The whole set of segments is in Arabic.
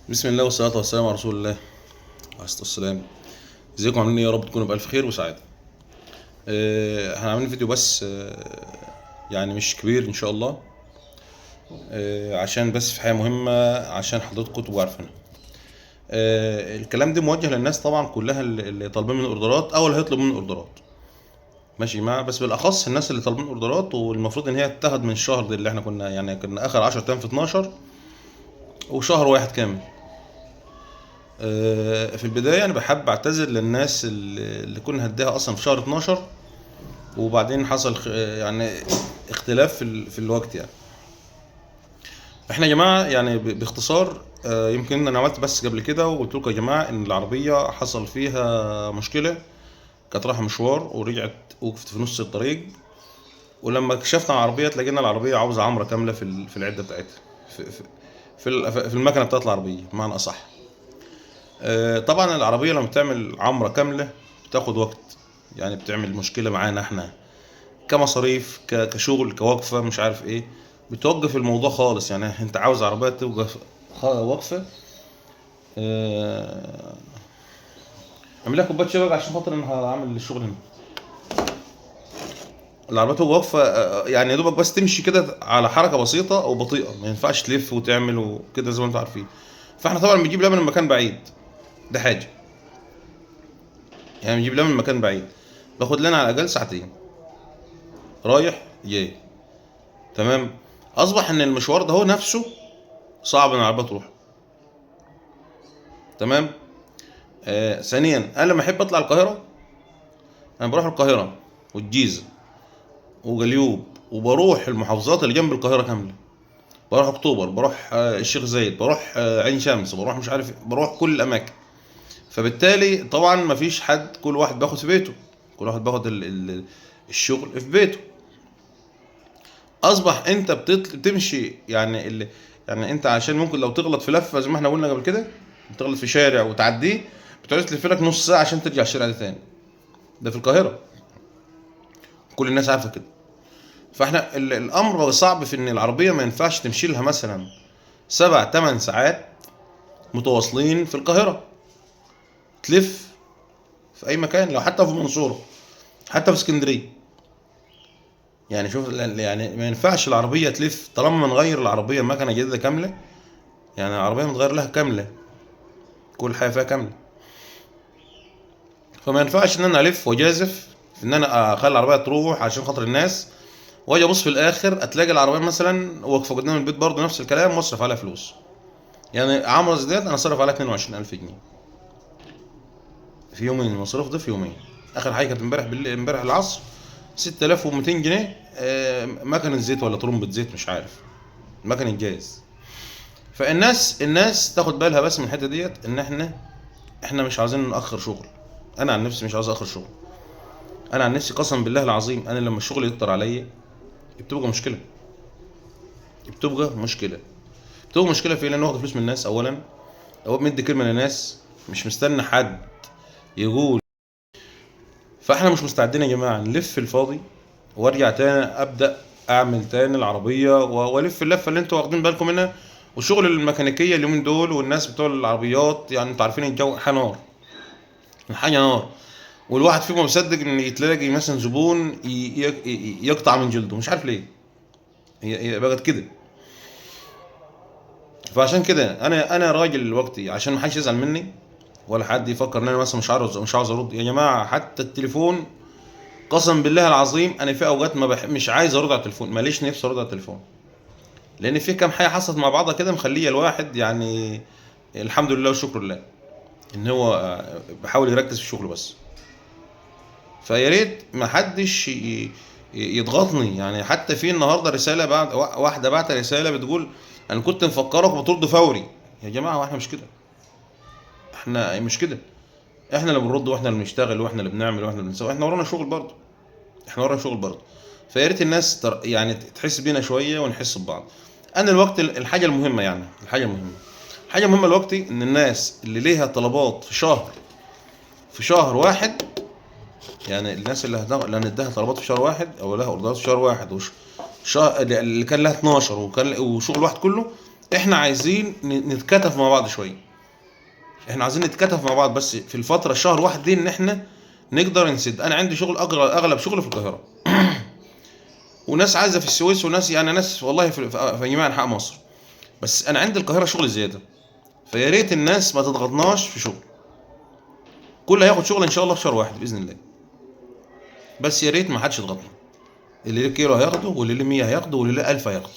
بسم الله والصلاة والسلام على رسول الله عليه الصلاة والسلام. ازيكم عاملين ايه؟ يا رب تكونوا بألف خير وسعادة. احنا عاملين فيديو بس يعني مش كبير ان شاء الله. عشان بس في حاجة مهمة عشان حضرتكم تبقوا عارفينها. الكلام ده موجه للناس طبعا كلها اللي طالبين من اوردرات او اللي هيطلب من اوردرات. ماشي مع بس بالاخص الناس اللي طالبين اوردرات، والمفروض ان هي تتاخد من الشهر ده اللي احنا كنا اخر 10 ايام في 12 وشهر واحد كامل. في البداية أنا بحب أعتذر للناس اللي كنا هديها أصلا في شهر 12 وبعدين حصل يعني اختلاف في الوقت يعني. احنا يا جماعة يعني باختصار، يمكن أنا عملت بس قبل كده وقلت لكم يا جماعة إن العربية حصل فيها مشكلة. كانت رايحة مشوار ورجعت وقفت في نص الطريق، ولما كشفنا العربية لقينا العربية عاوزة عمرة كاملة في العدة بتاعتها، في المكنة بتاعت العربية بمعنى أصح. طبعا العربية لما بتعمل عمرة كاملة بتاخد وقت، يعني بتعمل مشكلة معانا احنا كمصاريف كشغل كوقفة مش عارف ايه. بتوقف الموضوع خالص، يعني انت عاوز عربية توقف وقفة. آه، اعمل لها كوباية شاي بقى عشان خاطر انا هعمل الشغل هنا. العربية توقف وقفة، يعني يا دوبك بس تمشي كده على حركة بسيطة او بطيئة، ما ينفعش تلف وتعمل وكده زي ما انتم عارفين. فاحنا طبعا بنجيب لها من مكان بعيد، ده حاجة. يعني بنجيب لها من مكان بعيد، باخد لنا على الاقل ساعتين رايح جاي. تمام. اصبح ان المشوار ده هو نفسه صعب ان العربيه تروح. تمام. ثانيا انا لما احب اطلع القاهره انا بروح القاهره والجيزه وجليوب، وبروح المحافظات اللي جنب القاهره كامله. بروح اكتوبر، بروح الشيخ زايد، بروح عين شمس، بروح مش عارف بروح كل الاماكن. فبالتالي طبعا مفيش حد، كل واحد باخد في بيته، كل واحد باخد الشغل في بيته. اصبح انت بتمشي يعني يعني انت عشان ممكن لو تغلط في لفه زي ما احنا قلنا قبل كده، تغلط في شارع وتعديه، بتقعد تلف لك نص ساعه عشان ترجع الشارع ده تاني. ده في القاهره، كل الناس عارفه كده. فاحنا الامر صعب في ان العربيه ما ينفعش تمشي لها مثلا 7 8 ساعات متواصلين في القاهره، تلف في اي مكان، لو حتى في المنصوره، حتى في اسكندريه. يعني شوف، يعني ما ينفعش العربيه تلف طالما بنغير العربيه مكنه جديده كامله. يعني العربيه متغير لها كامله، كل حاجه فيها كامله. فما ينفعش ان انا الف واجازف في ان انا اخلي العربيه تروح عشان خاطر الناس، واجي ابص في الاخر اتلاقي العربيه مثلا واقفه قدام البيت برضه نفس الكلام واصرف عليها فلوس. يعني عمرو ديت انا صرف عليها 22000 جنيه في يومين، المصروف ده في يومين. اخر حاجه كانت امبارح بالليل، امبارح العصر، 6200 جنيه. مكنه زيت ولا طرمبه زيت مش عارف، مكنه جاز. الناس تاخد بالها بس من الحته ديت، ان احنا مش عايزين ناخر شغل. انا عن نفسي مش عاوز اخر شغل. انا عن نفسي قسم بالله العظيم، انا لما الشغل يكتر عليا بتبقى مشكله، بتبقى مشكله في إيه؟ لان واخد فلوس من الناس اولا، او مدي كلمه للناس، مش مستني حد يقول. فاحنا مش مستعدين يا جماعه نلف الفاضي وارجع تاني ابدا اعمل تاني العربيه والف اللفه اللي انتوا واخدين بالكم منها. وشغل الميكانيكيه اليومين دول والناس بتوع العربيات، يعني انتوا عارفين الجو حنار، الحاجه نار. والواحد فيهم مصدق ان يتلاقي مثلا زبون يقطع من جلده، مش عارف ليه. هي بقت كده. فعشان كده انا راجل دلوقتي عشان ما حدش يزعل مني، ولا حد يفكر ان انا مثلا مش عاوز ارد. يا جماعه حتى التليفون، قسم بالله العظيم انا في اوقات مش عايز ارد على التليفون، ماليش نفسي ارد على التليفون. لان في كام حاجه حصلت مع بعضها كده مخليه الواحد يعني الحمد لله والشكر لله ان هو بحاول يركز في شغله بس. فيا ريت ما حدش يضغطني. يعني حتى في النهارده رساله، بعد واحده بعت رساله بتقول انا كنت مفكرك بترد فوري. يا جماعه واحنا مش كده، احنا مش كده. احنا اللي بنرد واحنا اللي بنشتغل واحنا اللي بنعمل واحنا اللي بنسوي، احنا ورانا شغل برضه، احنا ورانا شغل برضه. فيا ريت الناس يعني تحس بينا شويه ونحس ببعض. انا الوقت الحاجه المهمه دلوقتي ان الناس اللي ليها طلبات في شهر واحد، يعني الناس اللي هنديها طلبات في شهر واحد او لها اوردرات في شهر واحد شهر اللي كان لها 12 وكان وشغل واحد كله، احنا عايزين نتكاتف مع بعض شويه. احنا عايزين نتكاتف مع بعض بس في الفتره الشهر واحد دي ان احنا نقدر نسد. انا عندي شغل اغلب شغل في القاهره وناس عايزه في السويس وناس يعني ناس والله في جميع انحاء مصر. بس انا عندي القاهره شغل زياده، فيا ريت الناس ما تضغطناش في شغل. كل هياخد شغل ان شاء الله في شهر واحد باذن الله، بس يا ريت ما حدش يضغطنا. اللي ليه كيلو هياخده، واللي ليه 100 هياخده، واللي ليه 1000 هياخده.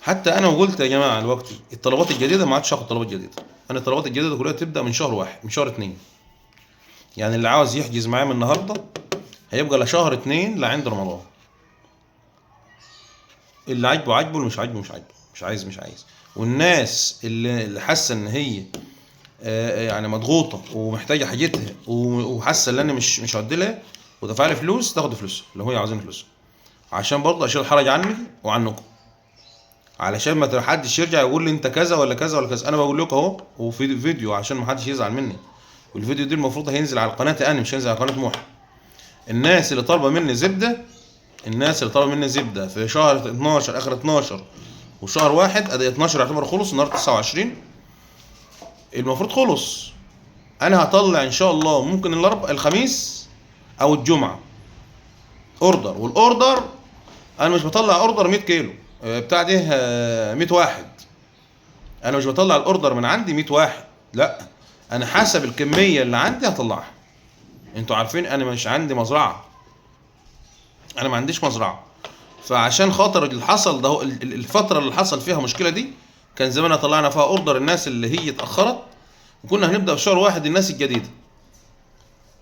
حتى انا قلت يا جماعه دلوقتي الطلبات الجديده ما عادش هاخد طلبات جديده. انا الطلبات الجديده كلها تبدا من شهر واحد، من شهر اتنين. يعني اللي عاوز يحجز معايا من النهارده هيبقى لشهر اتنين لعند رمضان. اللي عاجبه عاجبه، اللي مش عاجبه مش عاجبه، مش عايز مش عايز. والناس اللي حاسه ان هي يعني مضغوطه ومحتاجه حاجتها وحاسه ان انا مش هدي لها ودفع لي فلوس، تاخد فلوسها اللي هو عاوزين فلوسها، عشان برضه اشيل الحرج عني وعنكم. علشان ما حدش يرجع يقول لي انت كذا ولا كذا ولا كذا. انا بقول لكم اهو وفي فيديو عشان ما حدش يزعل مني. والفيديو دي المفروض هينزل على قناتي انا، مش هينزل على قناه موحى. الناس اللي طالبه مني زبده، الناس اللي طالبه مني زبده في شهر 12 اخر 12 وشهر واحد، ادي 12 يعتبر خلص النهارده 29، المفروض خلص. انا هطلع ان شاء الله ممكن الخميس او الجمعه اوردر. والاوردر انا مش بطلع اوردر 100 كيلو بتاع ده 100 واحد. انا مش بطلع الاوردر من عندي 100 واحد، لا، انا حسب الكميه اللي عندي هطلعها. انتوا عارفين انا مش عندي مزرعه، انا ما عنديش مزرعه. فعشان خاطر اللي حصل ده، الفتره اللي حصل فيها مشكله دي، كان زمان طلعنا فيها اوردر الناس اللي هي اتاخرت، وكنا هنبدا في شهر واحد الناس الجديده.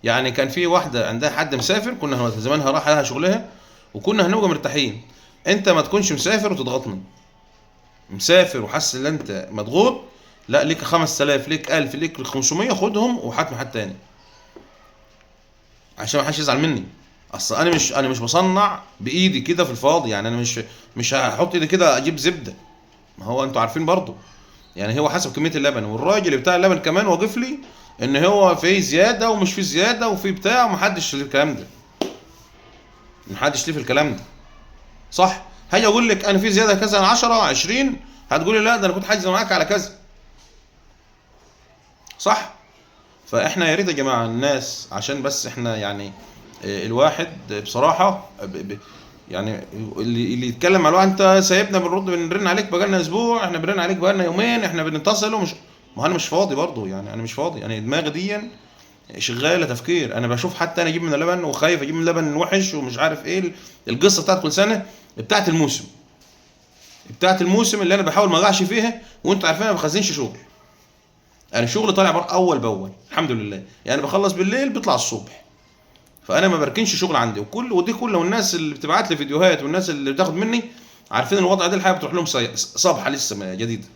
يعني كان في واحده عندها حد مسافر، كنا زمانها راح لها شغلها وكنا هنبقى مرتاحين. انت ما تكونش مسافر وتضغطني، مسافر وحاسس ان انت مضغوط، لا، ليك 5000 ليك 1000 ليك 500 خدهم وحات حد تاني، عشان ما حدش يزعل مني. اصل انا مش بصنع بايدي كده في الفاضي. يعني انا مش هحط ايدي كده اجيب زبده. ما هو انتوا عارفين برضه، يعني هو حسب كميه اللبن، والراجل بتاع اللبن كمان واقف لي ان هو في زياده ومش في زياده وفي بتاع، ومحدش ليه الكلام ده، محدش ليه في الكلام ده، صح؟ هاجي اقول لك انا في زياده كذا 10 20، هتقولي لا ده انا كنت حاجز معاك على كذا، صح؟ فاحنا يا ريت يا جماعه الناس، عشان بس احنا يعني الواحد بصراحه يعني اللي يتكلم مع الواحد، انت سايبنا بنرن عليك بقالنا اسبوع، احنا بنرن عليك بقالنا يومين، احنا بنتصل ومش، ما انا مش فاضي برضه. يعني انا مش فاضي، انا دماغي دي شغاله تفكير. انا بشوف حتى انا اجيب من اللبن وخايف اجيب من اللبن وحش ومش عارف ايه القصه بتاعت كل سنه، بتاعت الموسم، بتاعت الموسم اللي انا بحاول ما اضيعش فيها. وانتوا عارفين انا ما بخزنش شغل، انا شغلي طالع اول باول الحمد لله. يعني بخلص بالليل بيطلع الصبح، فانا ما بركنش شغل عندي. ودي كله، والناس اللي بتبعت لي فيديوهات والناس اللي بتاخد مني عارفين الوضع ده. الحاجه بتروح لهم صبحه لسه جديده.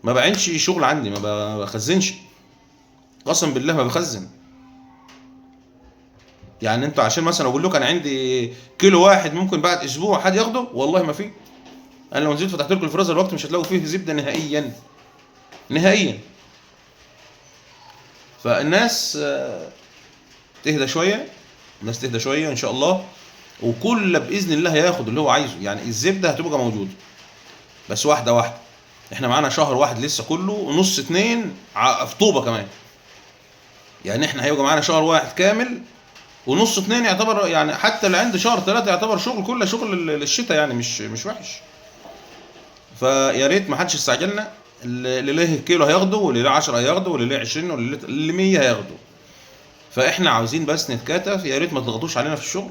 ما بعينش شغل عندي، ما بخزنش، قسم بالله ما بخزن. يعني انتوا عشان مثلا اقول لكم انا عندي كيلو واحد ممكن بعد اسبوع حد ياخده، والله ما في. انا لو نزلت فتحت لكم الفريزر الوقت مش هتلاقوا فيه زبده نهائيا نهائيا. فالناس تهدى شويه، الناس تهدى شويه ان شاء الله، وكل باذن الله هياخد اللي هو عايزه. يعني الزبده هتبقى موجوده، بس واحده واحده. احنا معانا شهر واحد لسه كله، ونص اتنين خطوبه كمان. يعني احنا هيبقى معانا شهر واحد كامل، ونص اتنين يعتبر، يعني حتى اللي عنده شهر ثلاثة يعتبر شغل، كله شغل للشتاء، يعني مش وحش. فيا ريت ما حدش يستعجلنا. اللي ليه كيلو هياخده، واللي ليه 10 هياخده، واللي ليه 20، واللي 100 هياخده. فاحنا عاوزين بس نتكاتف. يا ريت ما تضغطوش علينا في الشغل،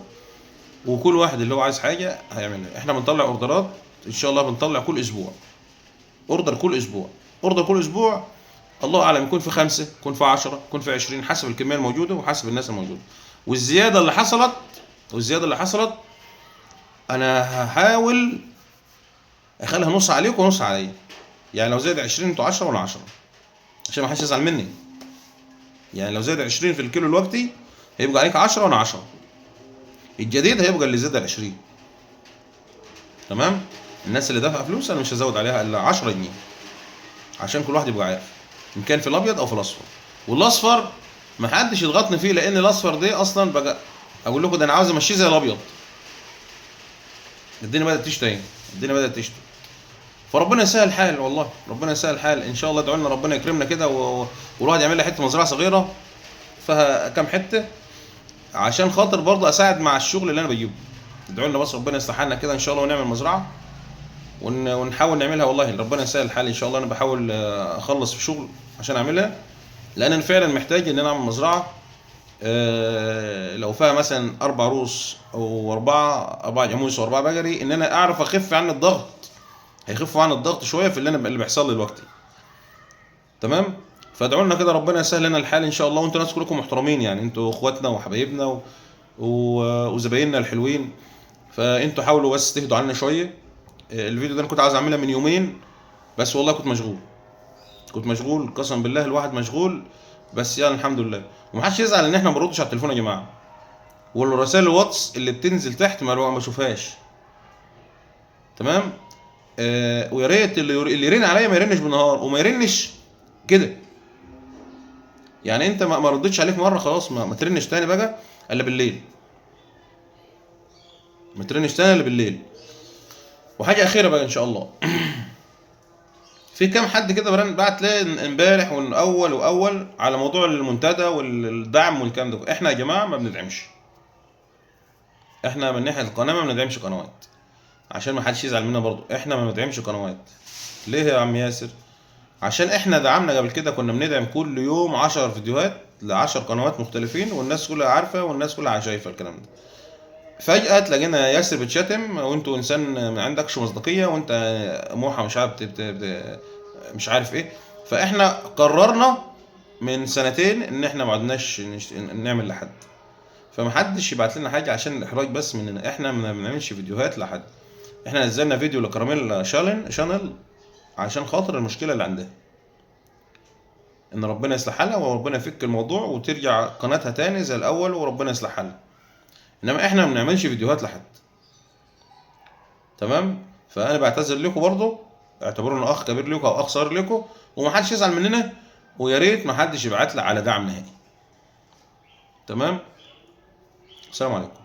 وكل واحد اللي هو عايز حاجه هيعملها. احنا بنطلع اوردرات ان شاء الله، بنطلع كل اسبوع اوردر، كل اسبوع اوردر، كل اسبوع. الله اعلم يكون في 5، يكون في 10، يكون في 20، حسب الكميه الموجوده وحسب الناس الموجوده. والزياده اللي حصلت انا هحاول اخليها نص عليكم ونص عليا. يعني لو زاد 20 انتوا 10 وانا 10، عشان ما حدش يزعل مني. يعني لو زاد 20 في الكيلو الوقتي هيبقى عليك 10 وانا 10. الجديد هيبقى اللي زاد 20. تمام؟ الناس اللي دافعه فلوس انا مش هزود عليها الا 10 جنيه، عشان كل واحد يبقى عارف ان كان في الابيض او في الاصفر. والاصفر ما حدش يضغطني فيه، لان الاصفر ده اصلا بقى اقول لكم ده انا عاوز امشيه زي الابيض. الدنيا بدات تشتي، الدنيا بدات تشتي. فربنا يسهل الحال، والله ربنا يسهل الحال ان شاء الله. ادعوا لنا ربنا يكرمنا كده والواحد يعمل لي حته مزرعه صغيره فيها كام حته، عشان خاطر برضه اساعد مع الشغل اللي انا بجيبه. ادعوا لنا بس ربنا يصلح حالنا كده ان شاء الله ونعمل مزرعه ونحاول نعملها. والله ربنا يسهل الحال ان شاء الله. انا بحاول اخلص في شغل عشان اعملها، لان انا فعلا محتاج ان انا اعمل مزرعه. لو فيها مثلا 4 روس او 4 جاموس و4 بقري، ان انا اعرف اخف عن الضغط، هيخفوا عن الضغط شويه في اللي بيحصل لي دلوقتي. تمام. فادعوا لنا كده ربنا يسهل لنا الحال ان شاء الله. وانتوا ناس كلكم محترمين يعني، انتوا اخواتنا وحبايبنا وزبايننا الحلوين. فانتوا حاولوا بس تهدوا علينا شويه. الفيديو ده انا كنت عايز اعملها من يومين، بس والله كنت مشغول قسما بالله، الواحد مشغول. بس يعني الحمد لله. ومحدش يزعل ان احنا ما بنردش على التليفون يا جماعه، والرسائل الواتس اللي بتنزل تحت ما اشوفهاش. تمام. ويا ريت اللي يرن عليا ما يرنش بالنهار، وما يرنش كده. يعني انت ما ردتش عليك مره، خلاص ما ترنش تاني بقى الا بالليل. ما ترنش تاني الا بالليل. وحاجه اخيره بقى ان شاء الله. في كام حد كده بعت لي امبارح واول على موضوع المنتدى والدعم والكلام ده. احنا يا جماعه ما بندعمش. احنا من ناحيه القناه ما بندعمش قنوات، عشان ما حدش يزعل منا برضو. احنا ما بندعمش قنوات. ليه يا عم ياسر؟ عشان احنا دعمنا قبل كده، كنا بندعم كل يوم 10 فيديوهات ل10 قنوات مختلفين، والناس كلها عارفه والناس كلها شايفه الكلام ده. فجأة تلاقينا ياسر بتشتم، وانتوا انسان ما عندكش مصداقية، وانت موحى مش عارف مش عارف ايه. فاحنا قررنا من سنتين ان احنا ما عدناش نعمل لحد. فمحدش يبعت لنا حاجة عشان الاحراج بس مننا. احنا ما بنعملش فيديوهات لحد. احنا نزلنا فيديو لكراميل شانل عشان خاطر المشكلة اللي عندها، ان ربنا يصلح حالها وربنا يفك الموضوع وترجع قناتها تاني زي الاول وربنا يصلح حالها. انما احنا ما بنعملش فيديوهات لحد. تمام. فانا بعتذر لكم برضه، اعتبروني اخ كبير لكم او اخ صغير لكم، ومحدش يزعل مننا. ويا ريت محدش يبعت لي على دعم نهائي. تمام. السلام عليكم.